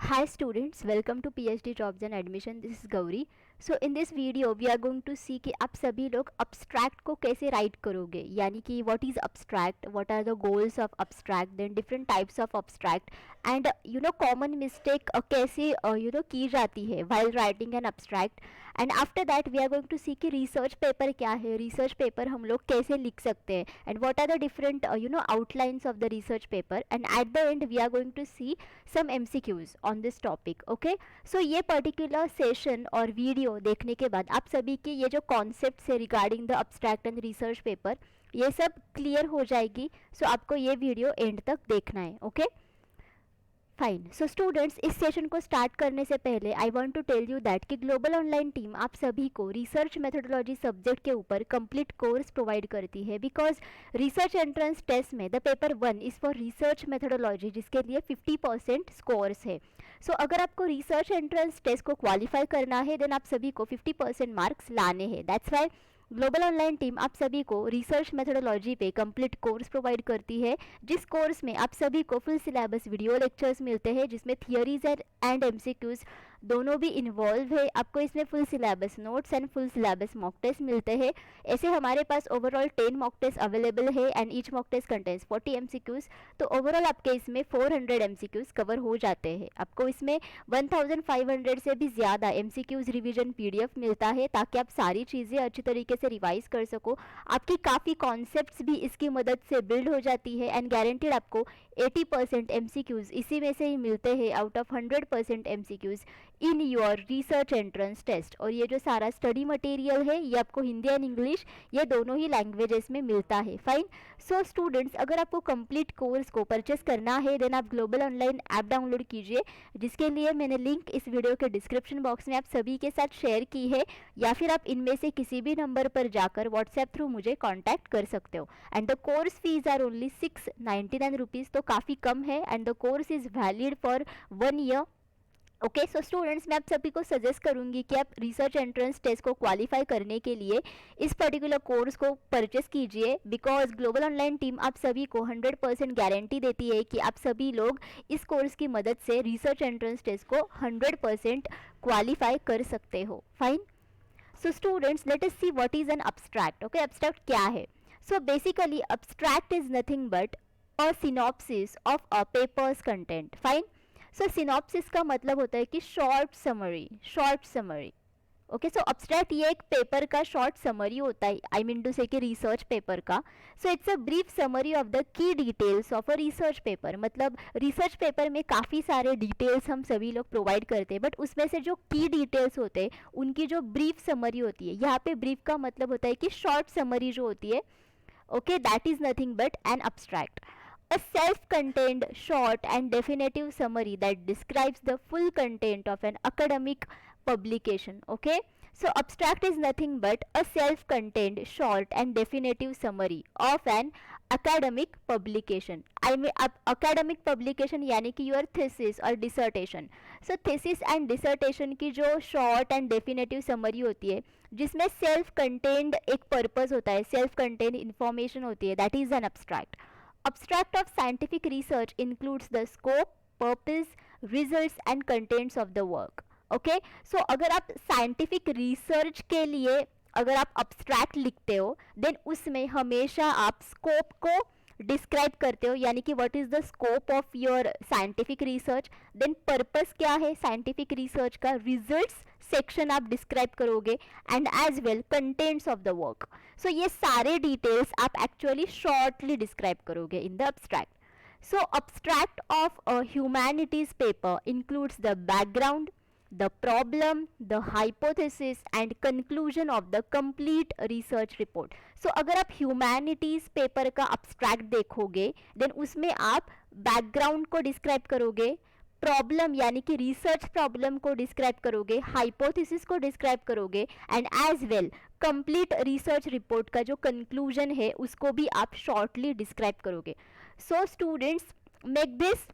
Hi students, welcome to PhD Jobs and Admission. This is Gauri. So in this video we are going to see कि आप सभी लोग abstract को कैसे write करोगे, यानी कि what is abstract, what are the goals of abstract, then different types of abstract and common mistake कैसे की जाती है while writing an abstract. And after that we are going to see कि research paper क्या है, research paper हम लोग कैसे लिख सकते हैं and what are the different outlines of the research paper, and at the end we are going to see some MCQs on this topic. okay, so ये particular session और video देखने के बाद आप सभी के ये जो concepts है regarding the abstract and research paper ये सब clear हो जाएगी. so आपको ये video end तक देखना है. okay, fine. सो स्टूडेंट्स, इस सेशन को स्टार्ट करने से पहले I want to tell you that कि ग्लोबल ऑनलाइन टीम आप सभी को रिसर्च मेथोडोलॉजी सब्जेक्ट के ऊपर कंप्लीट कोर्स प्रोवाइड करती है, बिकॉज रिसर्च एंट्रेंस टेस्ट में the paper 1 is for research methodology, जिसके लिए 50% स्कोर्स है. सो अगर आपको रिसर्च एंट्रेंस टेस्ट को क्वालिफाई करना है देन आप सभी को 50% मार्क्स लाने हैं. That's why global online team आप सभी को रिसर्च मेथोडोलॉजी पे कंप्लीट कोर्स प्रोवाइड करती है, जिस कोर्स में आप सभी को फुल सिलेबस वीडियो लेक्चर्स मिलते हैं जिसमें थियरीज एंड एमसीक्यूज दोनों भी इन्वॉल्व है. आपको इसमें full syllabus notes and full syllabus mock test मिलते हैं. ऐसे हमारे पास ओवरऑल 10 मॉक टेस्ट अवेलेबल है and each mock test contains 40 MCQs. तो ओवरऑल आपके इसमें 400 एमसीक्यूज कवर हो जाते हैं. आपको इसमें 1500 से भी ज़्यादा एमसीक्यूज रिवीजन पीडीएफ मिलता है ताकि आप सारी चीज़ें अच्छी तरीके से रिवाइज कर सको. आपकी काफ़ी कॉन्सेप्ट्स भी इसकी मदद से बिल्ड हो जाती है एंड गारंटीड आपको 80% एमसीक्यूज इसी में से ही मिलते हैं out of 100% MCQs in your research entrance test. और ये जो सारा स्टडी मटेरियल है ये आपको हिंदी एंड इंग्लिश ये दोनों ही लैंग्वेजेस में मिलता है. फाइन. सो स्टूडेंट्स, अगर आपको कंप्लीट कोर्स को परचेस करना है देन आप ग्लोबल ऑनलाइन ऐप डाउनलोड कीजिए, जिसके लिए मैंने लिंक इस वीडियो के डिस्क्रिप्शन बॉक्स में आप सभी के साथ शेयर की है, या फिर आप इनमें से किसी भी नंबर पर जाकर व्हाट्सएप थ्रू मुझे कॉन्टैक्ट कर सकते हो. And the course fees are only 699 rupees, तो काफ़ी कम है and the course is valid for 1 year. Okay, so students, मैं आप सभी को सजेस्ट करूंगी कि आप रिसर्च एंट्रेंस टेस्ट को क्वालिफाई करने के लिए इस पर्टिकुलर कोर्स को परचेस कीजिए, बिकॉज ग्लोबल ऑनलाइन टीम आप सभी को 100% गारंटी देती है कि आप सभी लोग इस कोर्स की मदद से रिसर्च एंट्रेंस टेस्ट को 100% क्वालिफाई कर सकते हो. Fine. So students, let us see what is an abstract. Okay, abstract क्या है? So basically abstract is nothing but a synopsis of a papers content. Fine. So synopsis का मतलब होता है कि short summary, short summary. Okay, so abstract ये एक paper का शॉर्ट समरी होता है, आई मीन टू से कि रिसर्च पेपर का. So it's a brief summary of the key details of a research paper. मतलब रिसर्च पेपर में काफ़ी सारे डिटेल्स हम सभी लोग प्रोवाइड करते हैं, बट उसमें से जो की डिटेल्स होते हैं उनकी जो ब्रीफ समरी होती है, यहाँ पे ब्रीफ का मतलब होता है कि शॉर्ट समरी जो होती है, okay, that is nothing but an abstract. A self-contained, short and definitive summary that describes the full content of an academic publication. Okay, so abstract is nothing but a self-contained, short and definitive summary of an academic publication. I mean academic publication यानी कि your thesis और dissertation. So thesis and dissertation की जो short and definitive summary होती है, जिसमें self-contained एक purpose होता है, self-contained information होती है, that is an abstract. Abstract of scientific research includes the scope, purpose, results and contents of the work. Okay, so अगर आप scientific research के लिए अगर आप abstract लिखते हो then उसमें हमेशा आप scope को डिस्क्राइब करते हो, यानी कि what is the scope of your scientific research. Then purpose क्या है साइंटिफिक रिसर्च का, रिजल्ट्स सेक्शन आप डिस्क्राइब करोगे and as well contents of the work. So ये सारे डिटेल्स आप एक्चुअली शॉर्टली डिस्क्राइब करोगे in the abstract. So abstract of a humanities paper includes the background, the problem, the hypothesis and conclusion of the complete research report. So अगर आप humanities paper का abstract देखोगे then उसमें आप background को describe करोगे, problem यानी कि रिसर्च प्रॉब्लम को डिस्क्राइब करोगे, हाइपोथेसिस को डिस्क्राइब करोगे and as well complete research report का जो कंक्लूजन है उसको भी आप शॉर्टली डिस्क्राइब करोगे. So students, make this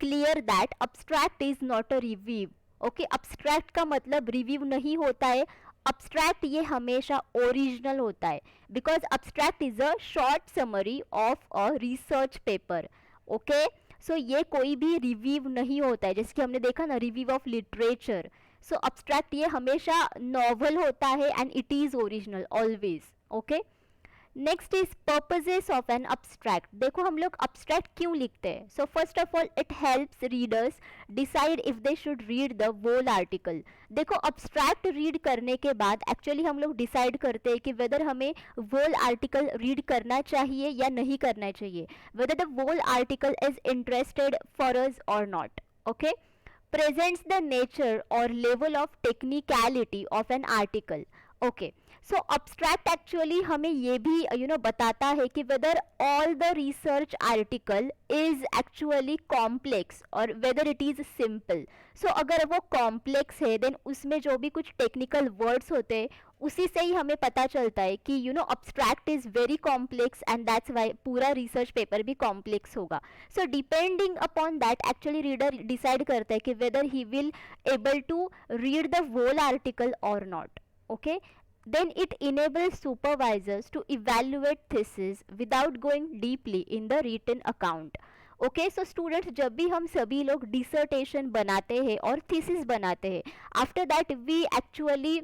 clear that abstract is not a review. Okay, abstract का मतलब रिव्यू नहीं होता है. अब्स्ट्रैक्ट ये हमेशा ओरिजिनल होता है, because abstract is a short summary of a research paper. Okay, so ये कोई भी रिव्यू नहीं होता है, जैसे कि हमने देखा ना review of literature. So abstract ये हमेशा नॉवल होता है and it is original always. Okay. Next is purposes of an abstract. देखो हम लोग अब्स्ट्रैक्ट क्यों लिखते हैं. So first of all it helps readers decide if they should read the whole article. देखो अब्स्ट्रैक्ट रीड करने के बाद एक्चुअली हम लोग डिसाइड करते हैं कि वेदर हमें वोल आर्टिकल रीड करना चाहिए या नहीं करना चाहिए, whether the whole article is interested for us और not. Okay. presents the nature or level of technicality of an article. Okay. So abstract actually हमें ये भी बताता है कि whether all the research article is actually complex or whether it is simple. So अगर वो complex है then उसमें जो भी कुछ technical words होते हैं उसी से ही हमें पता चलता है कि abstract is very complex and that's why पूरा research paper भी complex होगा. So depending upon that actually reader decide करता है कि whether he will able to read the whole article or not. Okay. Then it enables supervisors to evaluate thesis without going deeply in the written account. Okay. So students जब भी हम सभी लोग dissertation बनाते हैं और थीसिस बनाते हैं, after that we actually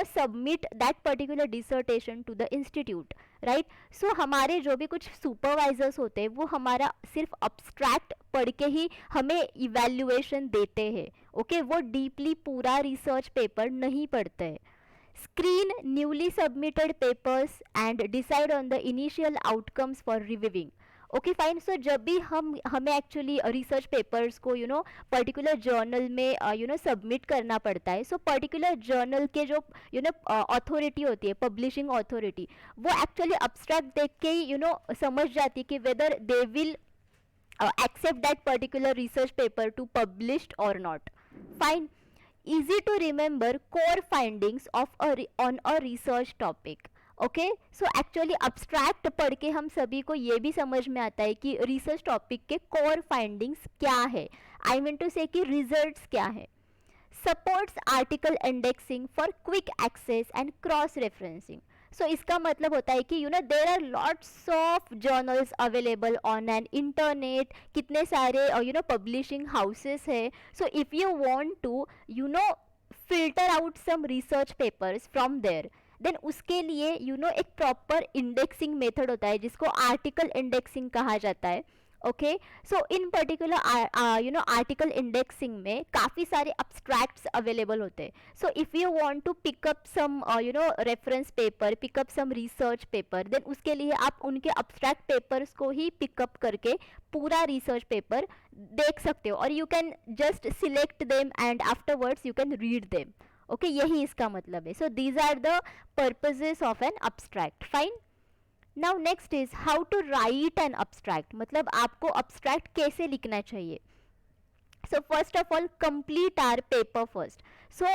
submit that particular dissertation to the institute, right. So हमारे जो भी कुछ सुपरवाइजर्स होते हैं वो हमारा सिर्फ अब्स्ट्रैक्ट पढ़ के ही हमें इवैल्यूएशन देते हैं. ओके. वो डीपली पूरा रिसर्च पेपर नहीं पढ़ते हैं. Screen newly submitted papers and decide on the initial outcomes for reviewing. Okay fine. So जब भी हमें एक्चुअली रिसर्च पेपर्स को पर्टिकुलर जर्नल में सबमिट करना पड़ता है. सो पर्टिकुलर जर्नल के जो अथॉरिटी होती है, पब्लिशिंग अथॉरिटी, वो एक्चुअली अब्स्ट्रैक्ट देख के ही समझ जाती है कि whether they will accept that particular research paper to published or not. Fine. Easy to remember core findings of on a research topic. Okay. So actually abstract पढ़ के हम सभी को ये भी समझ में आता है कि रिसर्च टॉपिक के कोर फाइंडिंग्स क्या है. आई मीन टू से कि रिजल्ट्स क्या है. Supports article indexing for quick access and cross referencing. So इसका मतलब होता है कि there are lots of journals available on an internet. कितने सारे पब्लिशिंग हाउसेस है. So if you want to filter out some research papers from there, then उसके लिए एक प्रॉपर इंडेक्सिंग मेथड होता है जिसको आर्टिकल इंडेक्सिंग कहा जाता है. Okay. So in particular article indexing में काफ़ी सारे अब्स्ट्रैक्ट्स अवेलेबल होते हैं. So if you want to pick up some reference paper, pick up some research paper, then उसके लिए आप उनके अब्स्ट्रैक्ट पेपर्स को ही पिकअप करके पूरा रिसर्च पेपर देख सकते हो और you can just select them and afterwards you can read them. Okay. यही इसका मतलब है. So these are the purposes of an abstract. Fine. Now next is how to write an abstract. मतलब आपको अब्स्ट्रैक्ट कैसे लिखना चाहिए. So first of all complete our paper first. So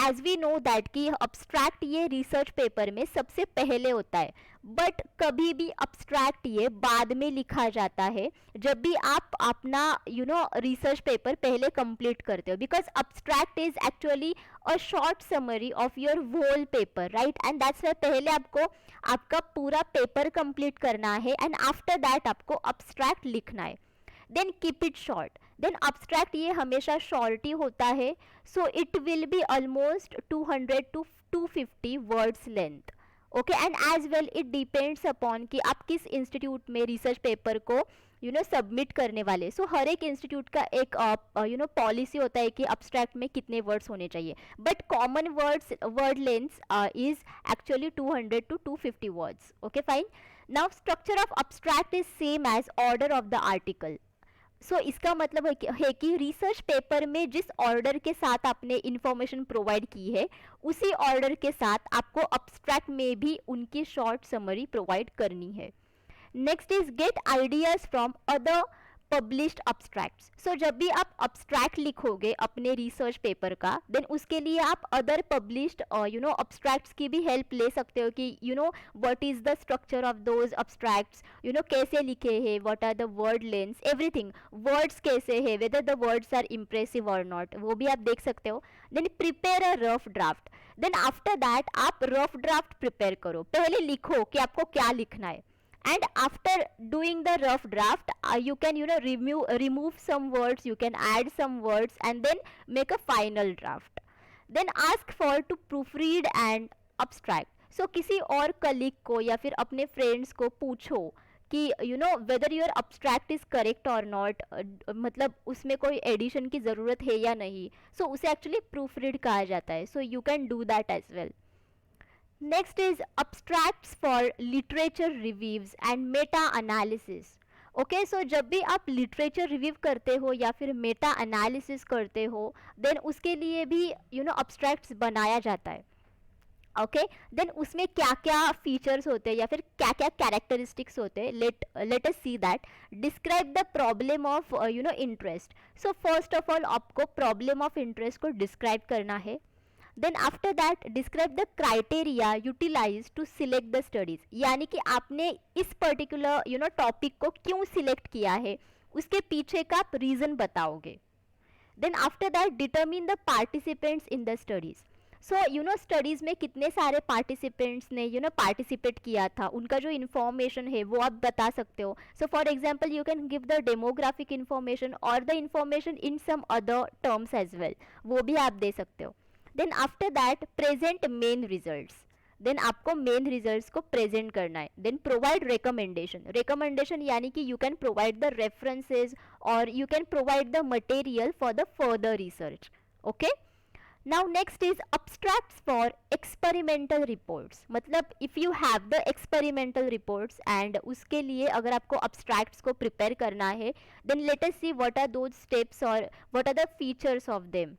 as we know that कि abstract ये research paper में सबसे पहले होता है, बट कभी भी अब्स्ट्रैक्ट ये बाद में लिखा जाता है जब भी आप अपना रिसर्च पेपर पहले कंप्लीट करते हो, because abstract is actually a short summary of your whole paper, right. And that's why पहले आपको आपका पूरा पेपर कंप्लीट करना है एंड आफ्टर दैट आपको अब्स्ट्रैक्ट लिखना है. Then keep it short. Then abstract ये हमेशा शॉर्ट ही होता है. So it will be almost 200 to 250 words length. Okay. And as well it depends upon कि आप किस इंस्टीट्यूट में रिसर्च पेपर को सबमिट करने वाले. सो हर एक इंस्टीट्यूट का एक पॉलिसी होता है कि अब्स्ट्रैक्ट में कितने वर्ड्स होने चाहिए, but common word length is actually 200 to 250 words. Okay fine. Now structure of abstract is same as order of the article. So इसका मतलब है कि रिसर्च पेपर में जिस ऑर्डर के साथ आपने इंफॉर्मेशन प्रोवाइड की है उसी ऑर्डर के साथ आपको अब्स्ट्रैक्ट में भी उनकी शॉर्ट समरी प्रोवाइड करनी है. Next is get ideas from other published abstracts. So जब भी आप अब्स्ट्रैक्ट लिखोगे अपने रिसर्च पेपर का, देन उसके लिए आप अदर पब्लिश्ड अब्स्ट्रैक्ट्स की भी हेल्प ले सकते हो कि what is the structure of those abstracts, कैसे लिखे हैं, what are the word lengths, everything, words कैसे है, whether the words are impressive और नॉट, वो भी आप देख सकते हो. Then prepare a rough draft. Then after that आप रफ ड्राफ्ट प्रिपेयर करो. पहले लिखो कि आपको क्या लिखना है and after doing the rough draft, you can remove some words, you can add some words, and then make a final draft. Then ask for to proofread and abstract. So किसी और कलीग को या फिर अपने friends को पूछो कि whether your abstract is correct और नॉट, मतलब उसमें कोई एडिशन की ज़रूरत है या नहीं. सो उसे एक्चुअली प्रूफ रीड कहा जाता है. So you can do that as well. Next is abstracts for literature reviews and meta analysis. Okay, so जब भी आप लिटरेचर रिव्यू करते हो या फिर मेटा एनालिसिस करते हो, देन उसके लिए भी अब्स्ट्रैक्ट्स बनाया जाता है. ओके, देन उसमें क्या क्या फीचर्स होते हैं या फिर क्या क्या कैरेक्टरिस्टिक्स होते हैं, let us see that. Describe the problem of interest. So first of all आपको प्रॉब्लम ऑफ इंटरेस्ट को डिस्क्राइब करना है. Then after that describe the criteria utilize to select the studies. यानी कि आपने इस पर्टिकुलर टॉपिक को क्यों सिलेक्ट किया है, उसके पीछे का आप रीजन बताओगे. Then after that determine the participants in the studies. So studies में कितने सारे पार्टिसिपेंट्स ने पार्टिसिपेट किया था, उनका जो इन्फॉर्मेशन है वो आप बता सकते हो. So for example you can give the demographic information और the information in some other terms as well, वो भी आप दे सकते हो. Then after that present main results. Then आपको मेन रिजल्ट्स को प्रेजेंट करना है. देन प्रोवाइड रिकमेंडेशन यानी कि you can provide the references और you can provide the material for the further research. Okay, now next is abstracts for experimental reports. मतलब if you have the experimental reports and उसके लिए अगर आपको abstracts को prepare करना है, then let us see what are those steps or what are the features of them.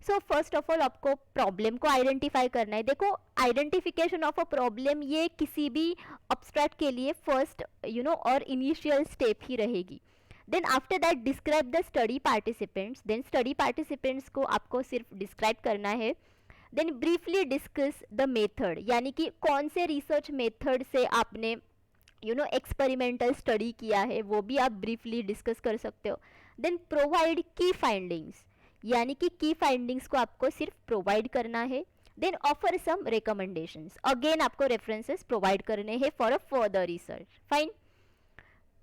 So first of all आपको problem को identify करना है. देखो, identification of a problem ये किसी भी abstract के लिए first और initial step ही रहेगी. Then after that describe the study participants. Then study participants को आपको सिर्फ डिस्क्राइब करना है. Then briefly discuss the method, यानी कि कौन से रिसर्च मेथड से आपने एक्सपेरिमेंटल स्टडी किया है वो भी आप ब्रीफली डिस्कस कर सकते हो. देन प्रोवाइड की फाइंडिंग्स, यानी कि की फाइंडिंग्स को आपको सिर्फ प्रोवाइड करना है. Then offer some recommendations, again आपको रेफरेंसेस प्रोवाइड करने हैं for a further research. Fine.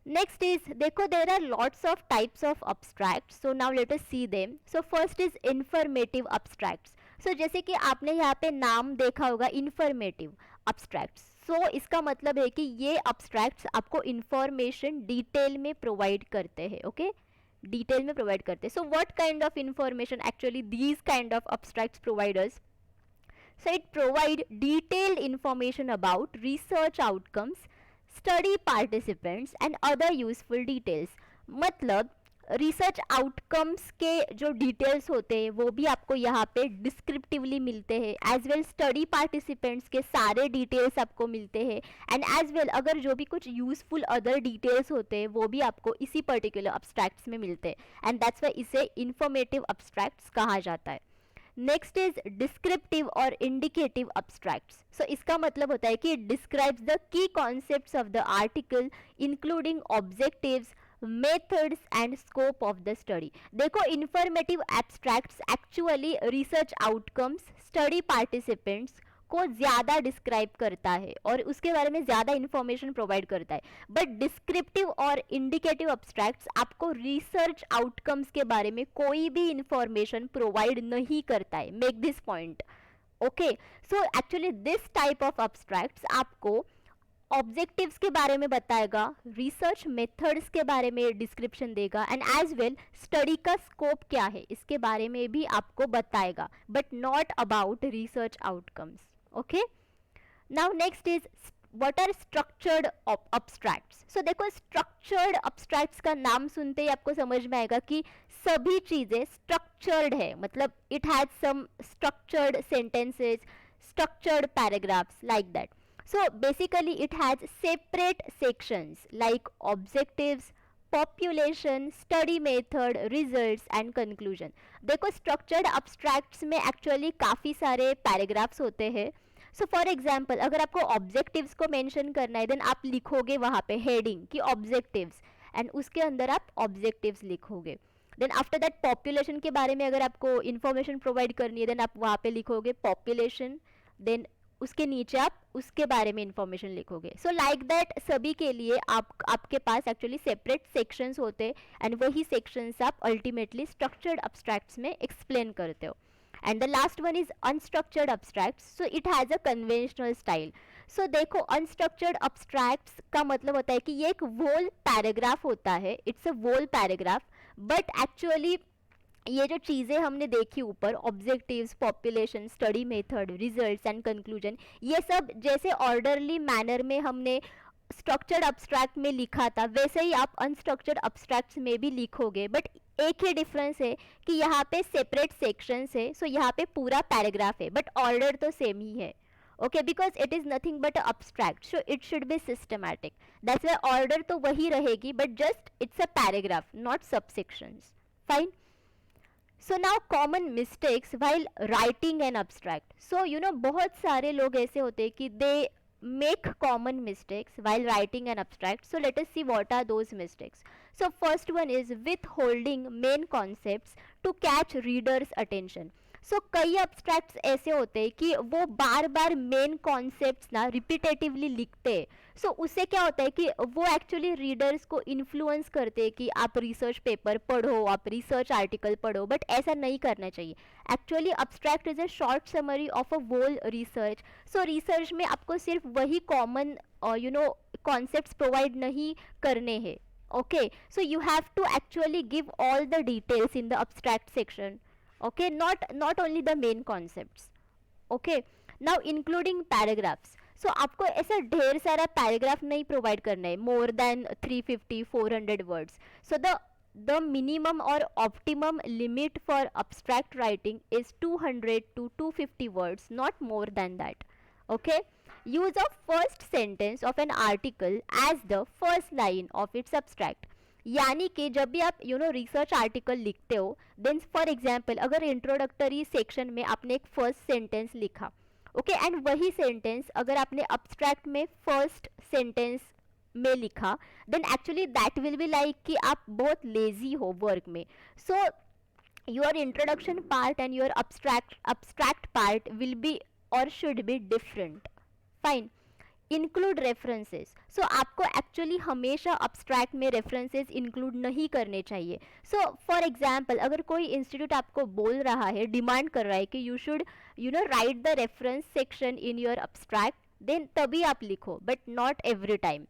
Next is, देखो there are lots of types of abstracts, so now let us see them. So first is informative abstracts. So जैसे कि आपने यहाँ पे नाम देखा होगा informative abstracts. So इसका मतलब है कि ये abstracts आपको information डिटेल में प्रोवाइड करते हैं. ओके, डिटेल में प्रोवाइड करते हैं. So what kind of information actually these kind of abstracts provide us? So it provide detailed information about research outcomes, study participants and other useful details. मतलब research outcomes के जो details होते हैं वो भी आपको यहाँ पे डिस्क्रिप्टिवली मिलते हैं. एज वेल स्टडी पार्टिसिपेंट्स के सारे डिटेल्स आपको मिलते हैं. एंड एज वेल अगर जो भी कुछ यूजफुल अदर डिटेल्स होते हैं वो भी आपको इसी पर्टिकुलर अब्स्ट्रैक्ट्स में मिलते हैं. एंड दैट्स वाई इसे इंफॉर्मेटिव अब्स्ट्रैक्ट्स कहा जाता है. नेक्स्ट इज डिस्क्रिप्टिव और इंडिकेटिव अब्स्ट्रैक्ट्स. सो इसका मतलब होता है कि describes the key concepts of the article including objectives, methods and scope of the study. देखो, informative abstracts actually research outcomes, study participants को ज़्यादा डिस्क्राइब करता है और उसके बारे में ज़्यादा इंफॉर्मेशन प्रोवाइड करता है. बट डिस्क्रिप्टिव और इंडिकेटिव अब्स्ट्रैक्ट्स आपको रिसर्च आउटकम्स के बारे में कोई भी इंफॉर्मेशन प्रोवाइड नहीं करता है. Make this point. Okay, so actually this type of abstracts आपको ऑब्जेक्टिव्स के बारे में बताएगा, रिसर्च मेथड्स के बारे में डिस्क्रिप्शन देगा, एंड एज वेल स्टडी का स्कोप क्या है इसके बारे में भी आपको बताएगा, but not about research outcomes. Okay, now next is what are structured abstracts. So देखो, स्ट्रक्चर्ड अब्स्ट्रैक्ट्स का नाम सुनते ही आपको समझ में आएगा कि सभी चीज़ें स्ट्रक्चर्ड है. मतलब it has some structured sentences, structured paragraphs like that. So basically it has separate sections like objectives, population, study method, results and conclusion. देखो, structured abstracts में actually काफ़ी सारे paragraphs होते हैं. So for example अगर आपको objectives को mention करना है, then आप लिखोगे वहाँ पे heading कि objectives, and उसके अंदर आप objectives लिखोगे. Then after that population के बारे में अगर आपको information provide करनी है, then आप वहाँ पे लिखोगे population. Then उसके नीचे आप उसके बारे में इंफॉर्मेशन लिखोगे. सो लाइक दैट सभी के लिए आपके पास एक्चुअली सेपरेट सेक्शंस होते, एंड वही सेक्शंस आप अल्टीमेटली स्ट्रक्चर्ड अब्स्ट्रैक्ट्स में एक्सप्लेन करते हो. And the last one is unstructured abstracts. So it has a conventional style. So देखो, अनस्ट्रक्चर्ड अब्स्ट्रैक्ट्स का मतलब होता है कि ये एक वोल पैराग्राफ होता है, it's a whole paragraph, but actually ये जो चीज़ें हमने देखी ऊपर, objectives, population, study method, results and conclusion, ये सब जैसे ऑर्डरली मैनर में हमने स्ट्रक्चर्ड अब्स्ट्रैक्ट में लिखा था, वैसे ही आप अनस्ट्रक्चर्ड अब्स्ट्रैक्ट्स में भी लिखोगे. बट एक ही डिफरेंस है कि यहाँ पे सेपरेट सेक्शंस है, सो यहाँ पे पूरा पैराग्राफ है, बट ऑर्डर तो सेम ही है. Okay, because it is nothing but a abstract, so it should be systematic. That's why order तो वही रहेगी, but just it's a paragraph, not subsections. Fine. So now common mistakes while writing an abstract. So you know, बहुत सारे लोग ऐसे होते हैं कि they make common mistakes while writing an abstract. So let us see what are those mistakes. So first one is withholding main concepts to catch readers attention. सो कई अब्स्ट्रैक्ट्स ऐसे होते हैं कि वो बार बार मेन कॉन्सेप्ट्स ना रिपीटेटिवली लिखते हैं. सो उससे क्या होता है कि वो एक्चुअली रीडर्स को इन्फ्लुएंस करते हैं कि आप रिसर्च पेपर पढ़ो, आप रिसर्च आर्टिकल पढ़ो, बट ऐसा नहीं करना चाहिए. Actually abstract is a short summary of a whole research. So research में आपको सिर्फ वही कॉमन कॉन्सेप्ट्स प्रोवाइड नहीं करने हैं. Okay, so you have to actually give all the details in the abstract section. Okay, not only the main concepts. Okay, now including paragraphs. So आपको ऐसा ढेर सारा पैराग्राफ नहीं प्रोवाइड करना है, more than 350-400 words. So the minimum or optimum limit for abstract writing is 200 to 250 words, not more than that. Okay, use of first sentence of an article as the first line of its abstract. यानी कि जब भी आप research article लिखते हो, then for example अगर introductory section में आपने एक फर्स्ट सेंटेंस लिखा, ओके, एंड वही सेंटेंस अगर आपने अब्स्ट्रैक्ट में फर्स्ट सेंटेंस में लिखा, then actually that will be like कि आप बहुत लेजी हो वर्क में. So your introduction part and your abstract part will be और should be different. Fine. Include references. So आपको एक्चुअली हमेशा अब्स्ट्रैक्ट में रेफरेंसेस इंक्लूड नहीं करने चाहिए. सो फॉर एग्जांपल अगर कोई इंस्टीट्यूट आपको बोल रहा है, डिमांड कर रहा है कि you should write the reference section in your abstract, then तभी आप लिखो, but not every time.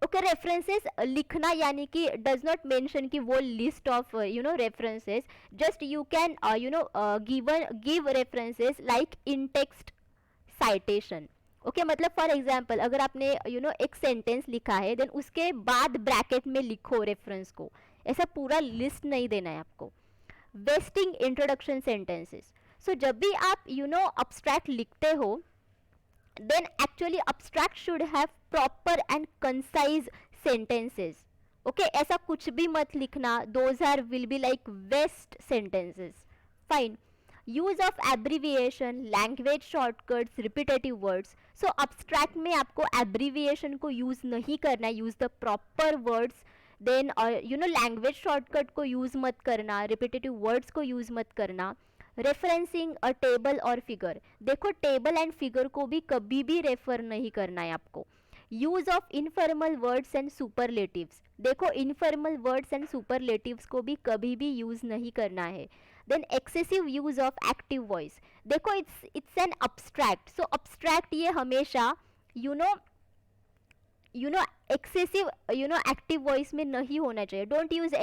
Okay, references लिखना यानी कि डज नॉट मेंशन कि वो list of references, just you can give references like in text citation. Okay, मतलब for example अगर आपने एक सेंटेंस लिखा है, देन उसके बाद ब्रैकेट में लिखो रेफरेंस को, ऐसा पूरा लिस्ट नहीं देना है आपको. Wasting introduction sentences. सो जब भी आप अब्स्ट्रैक्ट लिखते हो, then actually abstract should have proper and concise sentences. Okay, ऐसा कुछ भी मत लिखना, those are will be like waste sentences. Fine. Use of abbreviation, language shortcuts, repetitive words. So abstract में आपको एब्रीविएशन को यूज नहीं करना, use the proper words. Then language shortcut को यूज मत करना, रिपीटेटिव वर्ड्स को यूज मत करना. रेफरेंसिंग अ टेबल और फिगर. देखो, टेबल एंड फिगर को भी कभी भी रेफर नहीं करना है आपको. Use of informal words and superlatives. देखो, इनफॉर्मल वर्ड्स एंड सुपरलेटिव्स को भी कभी भी यूज नहीं करना है. Then excessive use of active voice. देखो, it's an abstract, so abstract ये हमेशा एक्सेसिव एक्टिव वॉइस में नहीं होना चाहिए. Don't use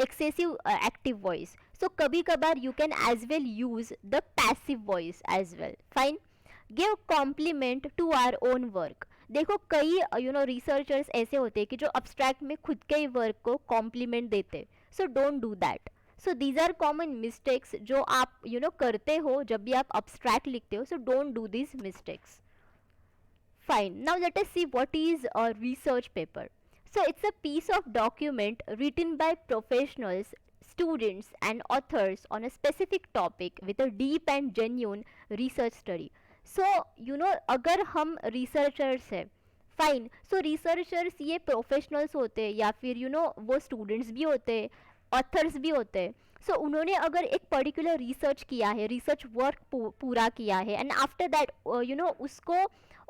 excessive active voice. So कभी कभार you can as well use the passive voice as well. Fine. Give compliment to our own work. देखो, कई रिसर्चर्स ऐसे होते हैं कि जो अब्स्ट्रैक्ट में खुद के ही वर्क को कॉम्प्लीमेंट देते. So don't do that. So these are common mistakes जो आप करते हो जब भी आप अब्स्ट्रैक्ट लिखते हो. सो don't do this mistakes. Fine. Now let us see what is a research paper. So it's a piece of document written by professionals, students and authors on a specific topic with a deep and genuine research study. So अगर हम researchers हैं, fine. सो researchers ये professionals होते हैं या फिर वो students भी होते हैं, ऑथर्स भी होते हैं. सो उन्होंने अगर एक पर्टिकुलर रिसर्च किया है, रिसर्च वर्क पूरा किया है, एंड आफ्टर दैट उसको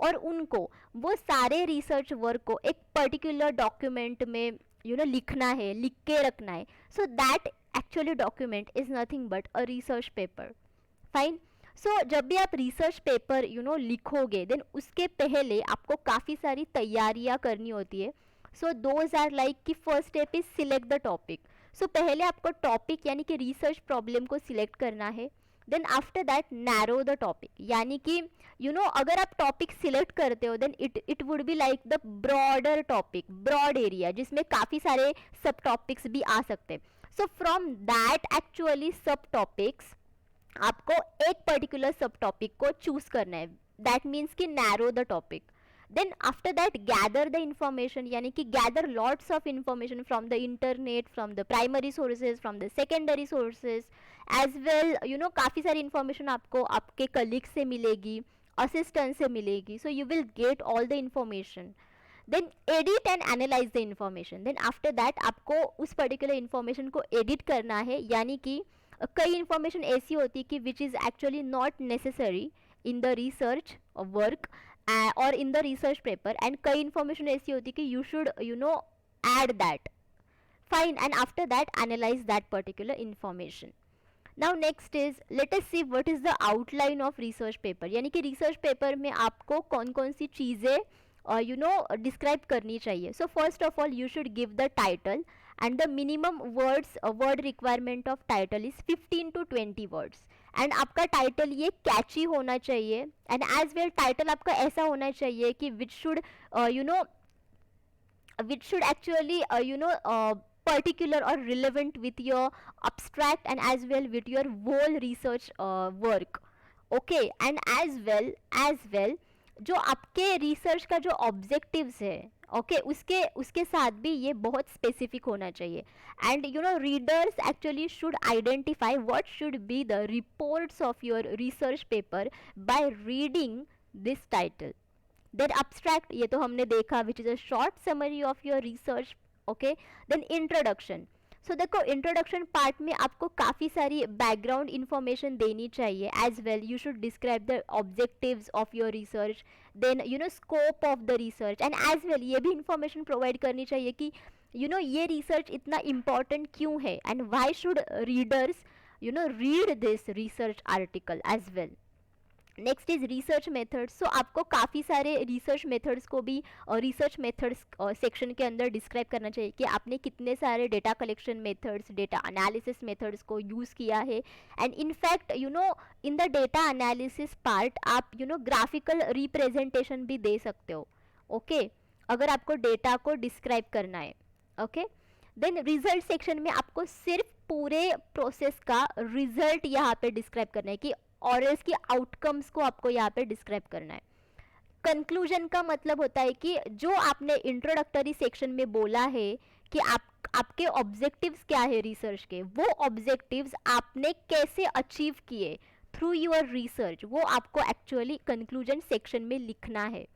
और उनको वो सारे रिसर्च वर्क को एक पर्टिकुलर डॉक्यूमेंट में लिखना है, लिख के रखना है, so that actually document is nothing but a research paper. Fine. So जब भी आप रिसर्च पेपर लिखोगे, देन उसके पहले आपको काफ़ी सारी तैयारियां करनी होती है. सो दोज आर लाइक कि first step is select the topic. So पहले आपको टॉपिक यानी कि रिसर्च प्रॉब्लम को सिलेक्ट करना है. Then after that narrow the topic, यानी कि अगर आप टॉपिक सिलेक्ट करते हो, then it would be like the broader topic, broad area जिसमें काफ़ी सारे सब टॉपिक्स भी आ सकते हैं. So from that actually subtopics आपको एक पर्टिकुलर सब टॉपिक को चूज करना है. दैट मीन्स कि narrow the topic. Then after that gather the information, यानी कि gather lots of information from the internet, from the primary sources, from the secondary sources as well. काफ़ी सारी information आपको आपके कलीग से मिलेगी, असिस्टेंट से मिलेगी. So you will get all the information. Then edit and analyse the information. Then after that आपको उस पर्टिकुलर इंफॉर्मेशन को एडिट करना है, यानी कि कई इंफॉर्मेशन ऐसी होती है कि which is actually not necessary in the research work और in the research paper, and कई इंफॉर्मेशन ऐसी होती है कि you should add that. Fine. And after that analyze that particular information. Now next is let us see what is the outline of research paper, यानी कि research paper में आपको कौन कौन सी चीज़ें डिस्क्राइब करनी चाहिए. So first of all you should give the title, and the minimum word requirement of title is 15 to 20 words. And आपका टाइटल ये कैची होना चाहिए, एंड एज वेल टाइटल आपका ऐसा होना चाहिए कि which should actually particular or relevant with your abstract and as well with your whole research work. Okay, and as well जो आपके रिसर्च का जो ऑब्जेक्टिव्स है, ओके, उसके साथ भी ये बहुत स्पेसिफिक होना चाहिए. And readers actually should identify what should be the reports of your research paper by reading this title. Then abstract, ये तो हमने देखा, which is a short summary of your research. Okay. Then introduction. So देखो introduction part में आपको काफ़ी सारी background information देनी चाहिए. As well you should describe the objectives of your research, then scope of the research, and as well ये भी information provide करनी चाहिए कि ये रिसर्च इतना इम्पॉर्टेंट क्यों है, and why should readers read this research article as well. Next is research methods. So आपको काफ़ी सारे रिसर्च मेथड्स को भी रिसर्च मेथड्स सेक्शन के अंदर डिस्क्राइब करना चाहिए कि आपने कितने सारे data collection methods, data analysis methods को यूज़ किया है. And in fact in the data analysis part आप ग्राफिकल रिप्रेजेंटेशन भी दे सकते हो. ओके, अगर आपको डेटा को डिस्क्राइब करना है. ओके. देन रिजल्ट सेक्शन में आपको सिर्फ पूरे प्रोसेस का रिजल्ट यहाँ पे डिस्क्राइब करना है कि और इसकी आउटकम्स को आपको यहाँ पे डिस्क्राइब करना है. कंक्लूजन का मतलब होता है कि जो आपने इंट्रोडक्टरी सेक्शन में बोला है कि आपके ऑब्जेक्टिव्स क्या है रिसर्च के, वो ऑब्जेक्टिव्स आपने कैसे अचीव किए थ्रू योर रिसर्च, वो आपको एक्चुअली कंक्लूजन सेक्शन में लिखना है.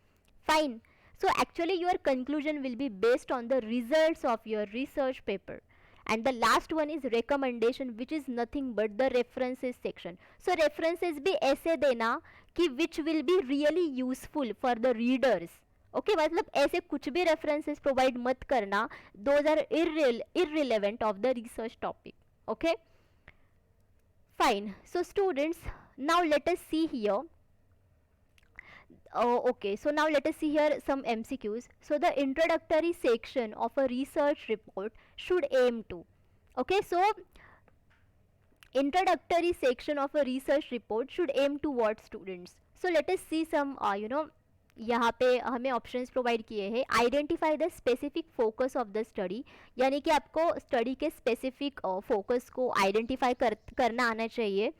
Fine. So actually your conclusion will be based on the results of your research paper. And the last one is recommendation, which is nothing but the references section. So references भी ऐसे देना कि which will be really useful for the readers. Okay, मतलब ऐसे कुछ भी references provide मत करना. Those are irrelevant of the research topic. Okay, fine. So students, now let us see here. Okay, so now let us see here some MCQs. So the introductory section of a research report should aim to, okay, so introductory section of a research report should aim to what, students? So let us see some यहाँ पे हमें options provide किए हैं. Identify the specific focus of the study, यानी कि आपको study के specific focus को आइडेंटिफाई करना आना चाहिए.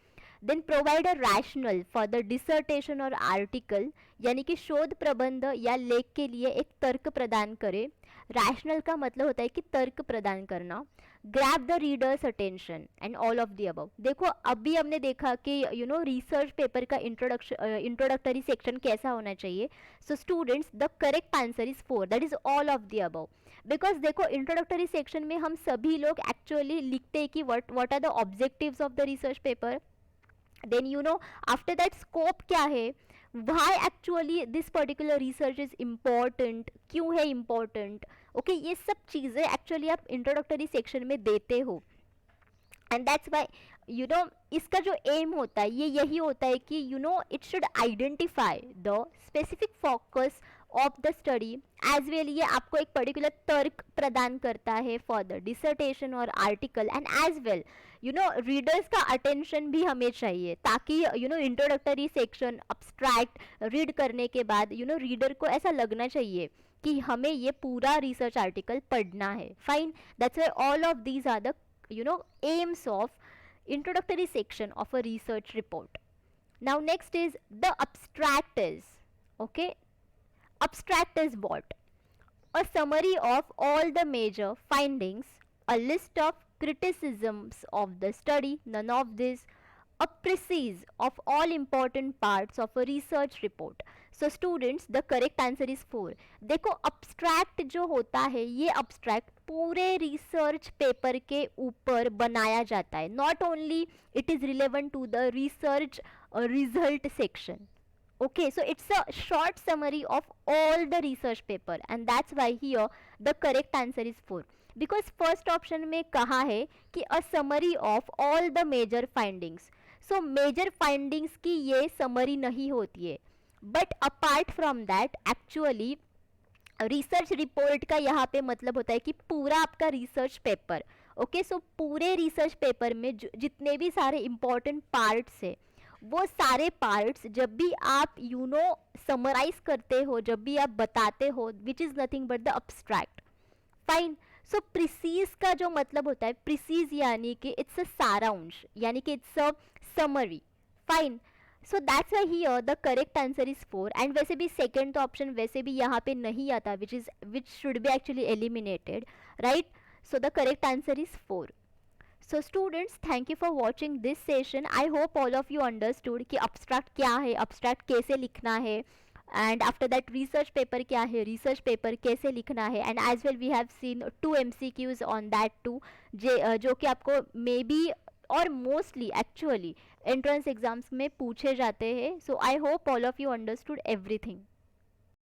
Then provide a rationale for the dissertation और आर्टिकल, यानी कि शोध प्रबंध या लेख के लिए एक तर्क प्रदान करे. रैशनल का मतलब होता है कि तर्क प्रदान करना. Grab the readers attention and all of the above. देखो अभी हमने देखा कि रिसर्च पेपर का इंट्रोडक्टरी सेक्शन कैसा होना चाहिए. So students, the correct answer is 4, that is all of the above. Because देखो इंट्रोडक्टरी सेक्शन में हम सभी लोग एक्चुअली लिखते हैं कि what are the objectives of the research paper, then you know after that scope क्या है, why actually this particular research is important, क्यों है इम्पॉर्टेंट, ओके ये सब चीज़ें एक्चुअली आप इंट्रोडक्टरी सेक्शन में देते हो। And that's why you know इसका जो एम होता है ये यही होता है कि you know it should identify the specific focus of the study as well, ये आपको एक पर्टिकुलर तर्क प्रदान करता है फॉर द डिसर्टेशन और article, and as well you know readers का अटेंशन भी हमें चाहिए, ताकि you know introductory section abstract read करने के बाद यू नो रीडर को ऐसा लगना चाहिए कि हमें ये पूरा रिसर्च आर्टिकल पढ़ना है। Fine, that's why all of these are the you know aims of introductory section of a research report. Now next is the abstract is, okay, abstract is what? A summary of all the major findings, a list of criticisms of the study, none of this, a precis of all important parts of a research report. So students, the correct answer is 4. देखो abstract जो होता है ये abstract पूरे research paper के ऊपर बनाया जाता है, not only it is relevant to the research result section, okay, so it's a short summary of all the research paper, and that's why here the correct answer is 4, because first option में कहा है कि a summary of all the major findings, so major findings की ये summary नहीं होती है, but apart from that actually research report का यहाँ पे मतलब होता है कि पूरा आपका रिसर्च पेपर, ओके, सो पूरे रिसर्च पेपर में जितने भी सारे इंपॉर्टेंट पार्ट्स है वो सारे पार्ट्स जब भी आप यू नो समराइज करते हो, जब भी आप बताते हो, which is nothing but the abstract. Fine, so precise का जो मतलब होता है, प्रिसीज यानी कि इट्स अ सारांश, यानी कि it's a summary. Fine, so that's why here the correct answer is 4, and वैसे भी सेकेंड ऑप्शन वैसे भी यहाँ पे नहीं आता, which should be actually eliminated, right? So the correct answer is 4. So students, thank you for watching this session. I hope all of you understood कि abstract क्या है, abstract कैसे लिखना है, and after that research paper क्या है, research paper कैसे लिखना है, and as well we have seen 2 MCQs on that too, जो कि आपको maybe और मोस्टली एक्चुअली एंट्रेंस एग्जाम्स में पूछे जाते हैं. So I hope all of you understood everything.